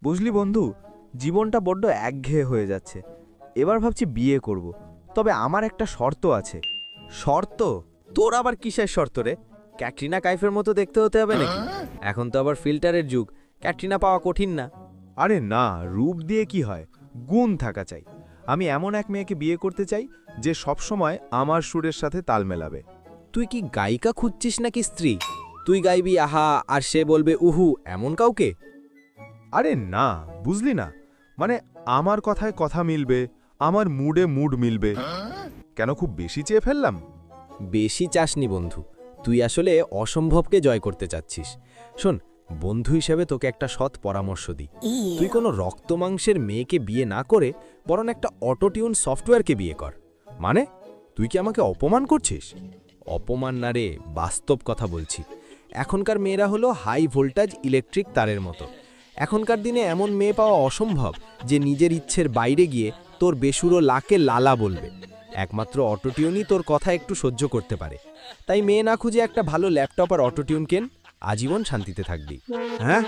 বুঝলি বন্ধু, জীবনটা বড্ড একঘেয়ে হয়ে যাচ্ছে। এবার ভাবছি বিয়ে করব। তবে আমার একটা শর্ত আছে। শর্ত? তোর আবার কিসের শর্ত রে? ক্যাটরিনা কাইফের মতো দেখতে হতে হবে নাকি? এখন তো আবার ফিল্টারের যুগ, ক্যাটরিনা পাওয়া কঠিন না। আরে না, রূপ দিয়ে কি হয়, গুণ থাকা চাই। আমি এমন এক মেয়েকে বিয়ে করতে চাই যে সবসময় আমার সুরের সাথে তাল মেলাবে। তুই কি গায়িকা খুঁজছিস নাকি স্ত্রী? তুই গাইবি আহা আর সে বলবে উহু, এমন কাউকে? আরে না, বুঝলি না, মানে আমার কথায় কথা মিলবে, আমার মুডে মুড মিলবে। কেন, খুব বেশি চেয়ে ফেললাম? বেশি চাসনি বন্ধু, তুই আসলে অসম্ভবকে জয় করতে চাচ্ছিস। শোন, বন্ধু হিসেবে তোকে একটা সৎ পরামর্শ দিই। তুই কোনো রক্তমাংসের মেয়েকে বিয়ে না করে বরং একটা অটোটিউন সফটওয়্যারকে বিয়ে কর। মানে তুই কি আমাকে অপমান করছিস? অপমান না রে, বাস্তব কথা বলছি। এখনকার মেয়েরা হলো হাই ভোল্টেজ ইলেকট্রিক তারের মতো। এখনকার দিনে এমন মেয়ে পাওয়া অসম্ভব যে নিজের ইচ্ছের বাইরে গিয়ে তোর বেসুরো লাকে লালা বলবে। একমাত্র অটোটিউনই তোর কথা একটু সহ্য করতে পারে। তাই মেয়ে না খুঁজে একটা ভালো ল্যাপটপ আর অটোটিউন কেন, আজীবন শান্তিতে থাকবি। হ্যাঁ।